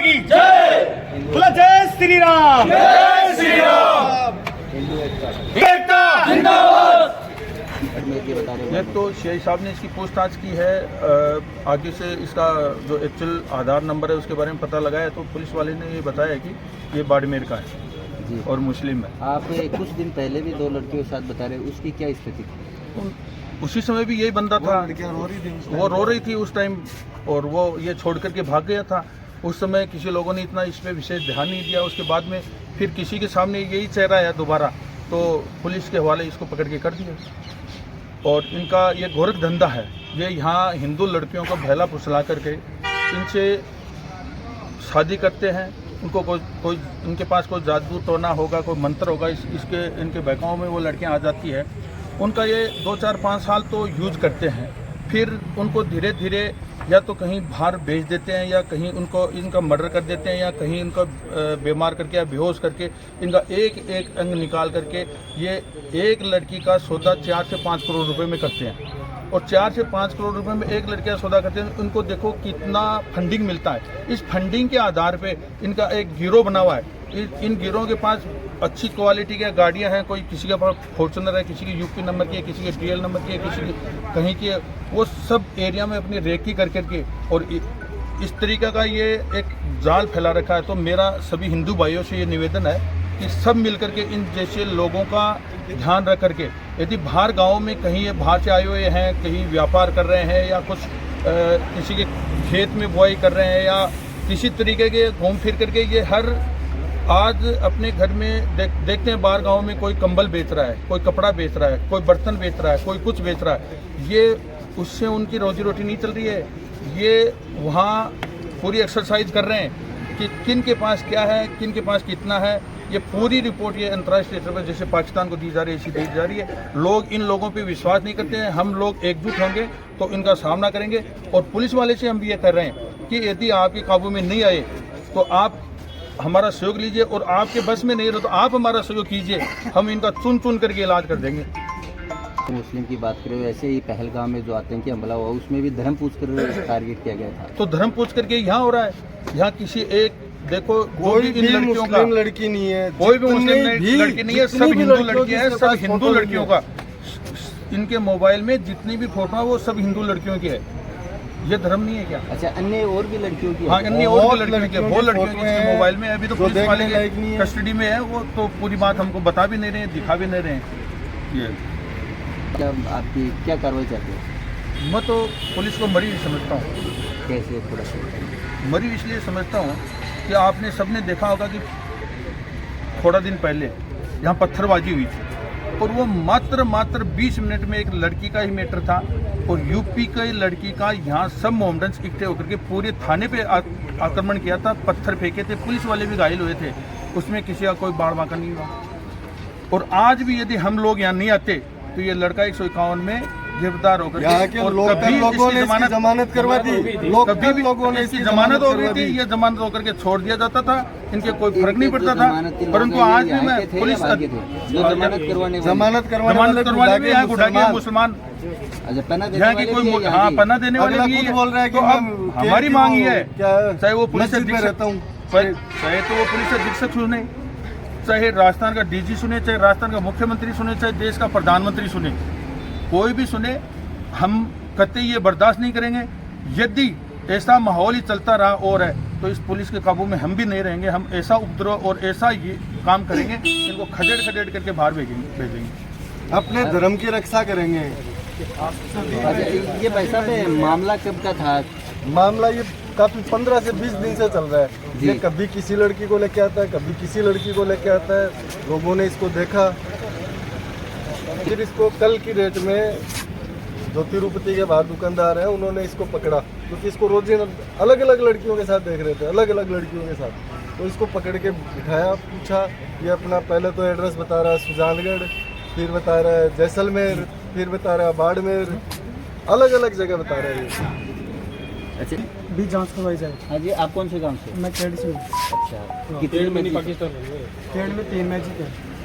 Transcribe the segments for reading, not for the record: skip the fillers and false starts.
की जय। बोलो जय श्री राम। जय श्री राम। एकता जिंदाबाद। ये तो सीआई साहब ने इसकी पूछताछ की है। आगे से इसका जो एक्चुअल आधार नंबर है उसके बारे में पता लगाया तो पुलिस वाले ने ये बताया कि ये बाड़मेर का है जी और मुस्लिम है। आप कुछ दिन पहले भी 2 लड़कियों के साथ बता रहे हैं, उसकी क्या स्थिति थी? उसी समय भी यही बंदा था, वो रो रही थी उस टाइम और वो ये छोड़ करके भाग गया था। उस समय किसी लोगों ने इतना इस पर विशेष ध्यान नहीं दिया। उसके बाद में फिर किसी के सामने यही चेहरा है दोबारा, तो पुलिस के हवाले इसको पकड़ के कर दिया। और इनका ये गोरख धंधा है, ये यहाँ हिंदू लड़कियों को बहला फुसला करके इनसे शादी करते हैं। उनको कोई इनके पास कोई जादू टोना होगा, कोई मंत्र होगा, इसके इनके बहकाओं में वो लड़कियां आ जाती है। उनका ये 2, 4, 5 साल तो यूज करते हैं, फिर उनको धीरे धीरे या तो कहीं बाहर भेज देते हैं या कहीं उनको इनका मर्डर कर देते हैं या कहीं इनका बीमार करके या बेहोश करके इनका एक एक अंग निकाल करके ये एक लड़की का सौदा 4 से 5 करोड़ रुपए में करते हैं। और 4 से 5 करोड़ रुपए में एक लड़की का सौदा करते हैं। उनको देखो कितना फंडिंग मिलता है। इस फंडिंग के आधार पे इनका एक गिरोह बना हुआ है। इन गिरोह के पास अच्छी क्वालिटी की गाड़ियां हैं, कोई किसी के पास फॉर्चुनर है, किसी की यूपी नंबर की है, किसी के टीएल नंबर की है, किसी की कहीं की है। वो सब एरिया में अपनी रेकी कर करके और इस तरीके का ये एक जाल फैला रखा है। तो मेरा सभी हिंदू भाइयों से ये निवेदन है कि सब मिल करके इन जैसे लोगों का ध्यान रख करके, यदि बाहर गाँव में कहीं ये बाहर से आए हुए हैं, कहीं व्यापार कर रहे हैं या कुछ किसी के खेत में बुआई कर रहे हैं या किसी तरीके के घूम फिर करके ये हर आज अपने घर में देखते हैं बाहर गांव में कोई कंबल बेच रहा है, कोई कपड़ा बेच रहा है, कोई बर्तन बेच रहा है, कोई कुछ बेच रहा है। ये उससे उनकी रोजी रोटी नहीं चल रही है। ये वहाँ पूरी एक्सरसाइज कर रहे हैं कि किन के पास क्या है, किन के पास कितना है। ये पूरी रिपोर्ट ये अंतर्राष्ट्रीय स्तर पर जैसे पाकिस्तान को दी जा रही है, ऐसी दी जा रही है। लोग इन लोगों पे विश्वास नहीं करते हैं। हम लोग एकजुट होंगे तो इनका सामना करेंगे। और पुलिस वाले से हम भी ये कर रहे हैं कि यदि आपके काबू में नहीं आए तो आप हमारा सहयोग लीजिए और आपके बस में नहीं रहे तो आप हमारा सहयोग कीजिए। हम इनका चुन चुन करके इलाज कर देंगे। मुस्लिम की बात करें, वैसे ही पहलगाम में जो आतंकी हमला हुआ उसमें भी धर्म पूछ कर टारगेट किया गया था। तो धर्म पूछ करके यहाँ हो रहा है। यहाँ किसी एक देखो कोई भी इन लड़कियों का लड़की नहीं है, कोई भी मुस्लिम लड़की नहीं है, सब हिंदू लड़कियां हैं, सब हिंदू लड़कियों का। इनके मोबाइल में जितनी भी फोटो है वो सब हिंदू लड़कियों की है। ये धर्म नहीं है क्या? अच्छा, अन्य और भी लड़कियों की? हाँ, अन्य और भी लड़कियों की, वो लड़कियों की मोबाइल में अभी तो पुलिस वाले के कस्टडी में है। वो तो पूरी बात हमको बता भी नहीं रहे हैं, दिखा भी नहीं रहे हैं। ये क्या आपकी क्या कार्रवाई चाहते हो? मैं तो पुलिस को मरी समझता हूँ। कैसे? थोड़ा सा मरी इसलिए समझता हूँ कि आपने सबने देखा होगा कि थोड़ा दिन पहले यहाँ पत्थरबाजी हुई थी और वो मात्र 20 मिनट में एक लड़की का ही मैटर था और यूपी की लड़की का यहाँ सब मोहम्मडन्स इकट्ठे होकर के पूरे थाने पे आक्रमण किया था, पत्थर फेंके थे, पुलिस वाले भी घायल हुए थे। उसमें किसी का कोई बाढ़ बांका नहीं हुआ। और आज भी यदि हम लोग यहाँ नहीं आते तो ये लड़का 151 में गिरफ्तार होकर यहाँ के लोगों ने इसकी जमानत करवा दी। कभी भी लोगों ने इसकी जमानत हो गई थी, ये जमानत होकर के छोड़ दिया जाता था, इनके कोई फर्क नहीं पड़ता था। परंतु आज भी मैं पुलिस जमानत करवाने वाले यहाँ गुंडा के मुसलमान यहाँ की कोई पन्ना देने वाले भी बोल रहा है कि हमारी मांग है चाहे वो पुलिस रहता हूँ, चाहे तो वो पुलिस अधीक्षक सुने, चाहे राजस्थान का डीजी सुने, चाहे राजस्थान का मुख्यमंत्री सुने, चाहे देश का प्रधानमंत्री सुने, कोई भी सुने, हम कतई ये बर्दाश्त नहीं करेंगे। यदि ऐसा माहौल ही चलता रहा और है तो इस पुलिस के काबू में हम भी नहीं रहेंगे। हम ऐसा उपद्रव और ऐसा ये काम करेंगे, इनको खदेड़ करके बाहर भेजेंगे। अपने धर्म की रक्षा करेंगे। ये पैसा पे मामला कब का था? मामला ये काफी 15 से 20 दिन से चल रहा है। ये कभी किसी लड़की को लेके आता है, कभी किसी लड़की को लेके आता है। लोगों ने इसको देखा, फिर इसको कल की डेट में जो तिरुपति के बाहर दुकानदार है उन्होंने इसको पकड़ा, क्योंकि इसको रोज अलग अलग लड़कियों के साथ देख रहे थे, अलग अलग लड़कियों के साथ। तो इसको पकड़ के बिठाया, पूछा। ये अपना पहले तो एड्रेस बता रहा है सुजानगढ़, फिर बता रहा है जैसलमेर, फिर बता रहा है बाड़मेर, अलग अलग जगह बता रहा है। अच्छा, भी जांच करवाई जाए। हाँ जी, आप कौन से गांव से? मैं खेड़ से हूँ। अच्छा, कितने में पाकिस्तान? खेड़ में 3 मैच जीते।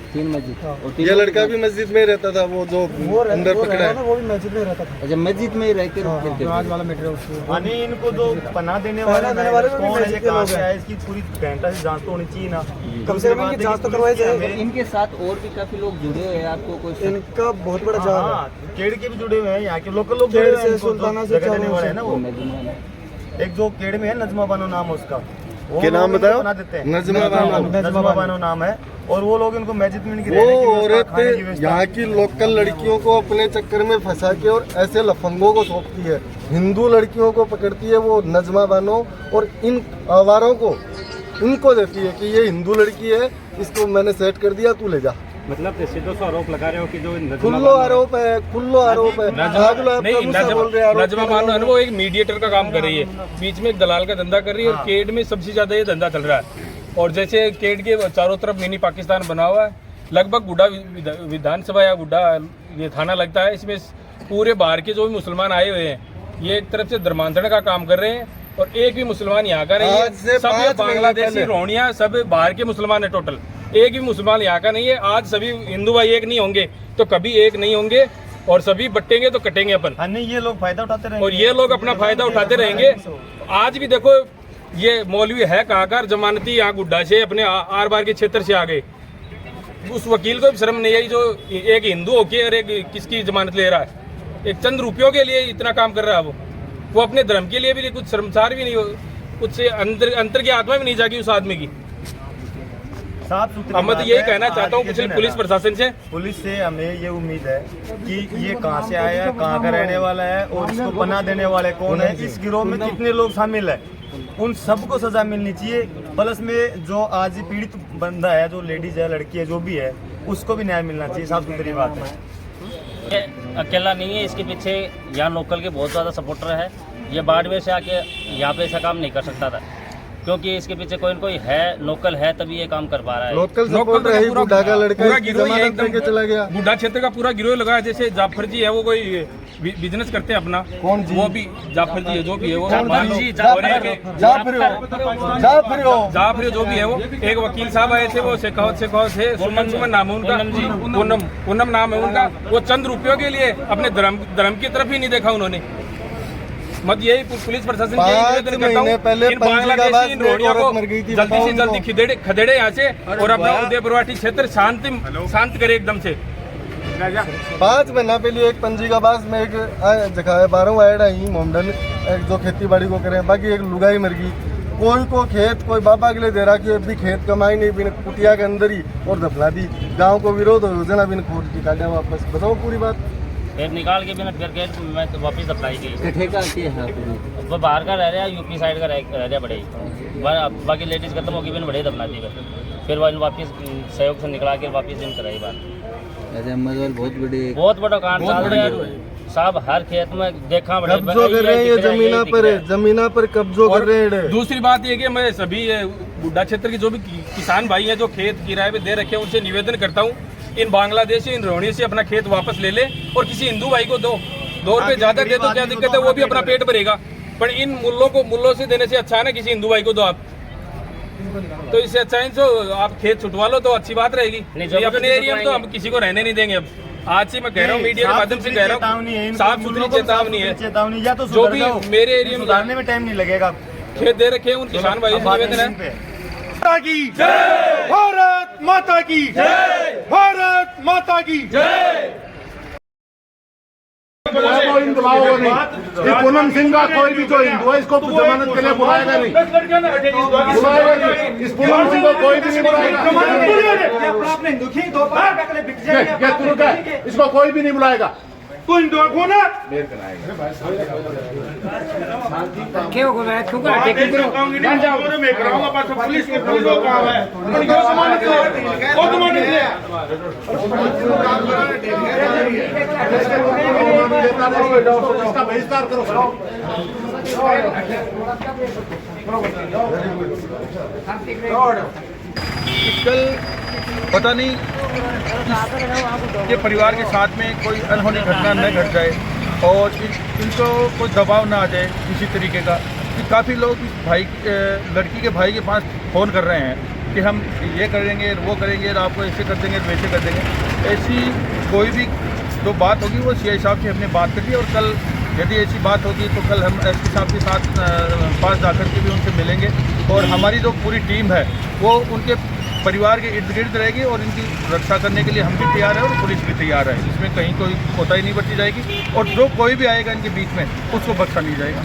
3 मस्जिद और ये लड़का भी मस्जिद में रहता था, वो जो अंदर पकड़ा है वो भी मस्जिद में रहता था। अच्छा, मस्जिद में ही रहकर फिर कर आज दिया। वाला मेटेरियल उसको यानी इनको जो पनाह देने पनाह वाले देने वाले कौन भी है, ये मस्जिद के कहाँ लोग से हैं। आया, इसकी पूरी घंटा से जांच तो होनी चाहिए ना। कम से कम इनकी जांच तो करवाई जाए। इनके साथ और भी काफी लोग जुड़े हुए हैं, आपको कोई इनका बहुत बड़ा जाल है। हाँ, केड़ के भी जुड़े हुए हैं, यहाँ के लोकल लोग केड़ जुड़े हुए हैं, से, इनको जो सुल्ताना से, जगह देने चारों वाले से। हैं ना वो। नजमा एक जो केड़ में है नजमा बानो नाम है उसका, वो क्या नाम लोग इनको बताओ? बना देते हैं। नजमा बानो। नजमा बानो नाम है, और वो लोग इनको मस्जिद में इनकी वो रहने की व्यवस्था, औरत खाने की व्यवस्था। यहाँ की लोकल लड़कियों को अपने चक्कर में फंसा के और ऐसे लफंगों को सौंपती है, हिंदू लड़कियों को पकड़ती है वो नजमा बानो, और इन आवारों को इनको देती है कि ये हिंदू लड़की है, इसको मैंने सेट कर दिया, तू ले जा। मतलब सीधे से आरोप लगा रहे हो कि जो खुल्लो आरोप है, खुल्लो आरोप है। भागलो, आप प्रभु से बोल रहे हैं, आरोप नजमा कर बानो रहे है हो। ना, वो एक मीडिएटर का काम कर रही है, बीच में एक दलाल का धंधा कर रही है, और केड में सबसे ज्यादा ये धंधा चल रहा है। और जैसे केड के चारों तरफ मिनी पाकिस्तान बना हुआ है, लगभग गुड्डा विधानसभा या गुड्डा ये थाना लगता है, इसमें पूरे बाहर के जो भी मुसलमान आए हुए हैं, ये एक तरफ से धर्मांतरण का काम कर रहे हैं, और एक भी मुसलमान यहाँ का नहीं आज से है। सब ये 5 महीने बांग्लादेशी पहले। रोहनिया सब बाहर के मुसलमान है टोटल, एक भी मुसलमान यहाँ का नहीं है। आज सभी हिंदू भाई एक नहीं होंगे तो कभी एक नहीं होंगे, और सभी बटेंगे तो कटेंगे अपन, हाँ नहीं, ये लोग फायदा उठाते रहेंगे, और ये लोग अपना फायदा उठाते रहेंगे। आज भी देखो ये मौलवी है कहाँ का, जमानती यहाँ गुड्डा से अपने आर बार के क्षेत्र से आ गए। उस वकील को भी शर्म नहीं आई जो एक हिंदू होके और एक किसकी जमानत ले रहा है, एक चंद रुपयों के लिए इतना काम कर रहा है। वो अपने धर्म के लिए भी कुछ शर्मसार भी नहीं हो, कुछ से अंतर की आत्मा भी नहीं जागी उस आदमी की। साफ सुथरी अब मैं तो बात यही है, कहना आज चाहता हूँ के कुछ दिन है पुलिस ना, प्रशासन से, पुलिस से हमें ये उम्मीद है कि ये कहाँ से आया है, कहाँ का रहने वाला है, और इसको पनाह देने वाले कौन है, इस गिरोह में कितने लोग शामिल है, उन सबको सजा मिलनी चाहिए। प्लस में जो आज पीड़ित बंदा है, जो लेडीज है, लड़की है, जो भी है, उसको भी न्याय मिलना चाहिए। साफ सुथरी बात है। ये अकेला नहीं है, इसके पीछे यहाँ लोकल के बहुत ज़्यादा सपोर्टर है। ये बाड़मेर से आके यहाँ पे ऐसा काम नहीं कर सकता था, क्योंकि इसके पीछे कोई न कोई है, लोकल है, तभी ये काम कर पा रहा है। लोकल सपोर्ट है ही, बुढ़ा का लड़का पूरा इसकी गिरोह ही है जमानत लेके चला गया। बुड्ढा क्षेत्र का पूरा गिरोह लगा है। जैसे जाफर जी है, वो कोई बिजनेस करते हैं अपना, कौन जी? वो भी जाफर जी है, जो भी है वो कौन मान लो, जी? और एक- जाफर जो भी है वो एक वकील साहब आए थे, वो शेखावत थे, सुमन नाम है उनका, पूनम नाम है उनका। वो चंद रुपयों के लिए अपने धर्म की तरफ ही नहीं देखा उन्होंने। मत यही पुलिस प्रशासन के 5 निवेदन करता महीने हूँ, पहले इन बांग्लादेशी पंजीगाबाद इन में एक रोहिंग्या औरत को मर गई थी, जल्दी बताओ से जल्दी उनको। खदेड़े यहाँ से, और अपना उदयपुरवाटी क्षेत्र शांत करे एकदम से। 5 महीना पहले एक पंजीगाबाद में एक जगह है 12 आयडा ही मोमडन, एक जो खेती बाड़ी को करे, बाकी एक लुगाई मर गई। कोई को खेत कोई बाबा के लिए दे रहा कि अभी खेत कमाई नहीं, बिन कुटिया के अंदर ही और दफना दी। गांव को विरोध हो जना, बिन खोद की काटा वापस। बताओ पूरी बात। फिर निकाल के बिना फिर के मैं तो वापस अप्लाई की। कट्ठे का के है आपको? वो बाहर का रह रहा है, यूपी साइड का रह रहा बड़े, बाकी लेडीज खत्म होगी, बिन बड़े दफना दी। फिर वो वापस सहयोग से निकला के वापस इन कराई बात। ऐसे मजदूर बहुत बड़ा कांड चल रहा है साहब, हर खेत में देखा बड़े कब्जो कर रहे हैं ये जमीना पर कब्जो कर रहे हैं। दूसरी बात ये कि मैं सभी बुड्ढा क्षेत्र के जो भी किसान भाई हैं जो खेत किराए पे दे रखे हैं, उनसे निवेदन करता हूँ, इन बांग्लादेशी इन रोहिणी से अपना खेत वापस ले ले, और किसी हिंदू भाई को दो रुपये ज्यादा दे तो क्या दिक्कत है, वो भी अपना पेट भरेगा। पर इन मूल्यों से देने से अच्छा है ना, किसी हिंदू भाई को दो आप, तो इससे अच्छा इनसे आप खेत छुटवा लो तो अच्छी बात रहेगी। ये अपने एरिया में तो हम किसी को रहने नहीं देंगे। अब आज से मैं कह रहा हूँ, मीडिया के माध्यम से कह रहा हूँ, साफ सुथरी चेतावनी है। चेतावनी, या तो जो भी मेरे एरिया में सुधारने में टाइम नहीं लगेगा। खेत दे रखे हैं उन किसान भाई से निवेदन है, माता की जय, भारत माता की जय, भारत माता की जय। पूनम सिंह का कोई भी जो हिंदू है इसको जमानत के लिए बुलाएगा नहीं, बुलाएगा नहीं। इस पूनम सिंह को कोई भी नहीं बुलाएगा, इसको कोई भी नहीं बुलाएगा। इसका बहिष्कार करो। कल पता नहीं के परिवार के साथ में कोई अनहोनी घटना न घट जाए और इनको कोई दबाव ना आ जाए किसी तरीके का, कि काफ़ी लोग इस भाई लड़की के भाई के पास फ़ोन कर रहे हैं कि हम ये करेंगे वो करेंगे, आपको ऐसे कर देंगे वैसे कर देंगे। ऐसी कोई भी जो बात होगी वो सीआई साहब से हमने बात कर ली, और कल यदि ऐसी बात होगी तो कल हम एसपी साहब के साथ पास जाकर के भी उनसे मिलेंगे, और हमारी जो पूरी टीम है वो उनके परिवार के इर्द गिर्द रहेगी, और इनकी रक्षा करने के लिए हम भी तैयार हैं और पुलिस भी तैयार है। इसमें कहीं कोई कोताही नहीं बरती जाएगी, और जो कोई भी आएगा इनके बीच में उसको बख्शा नहीं जाएगा।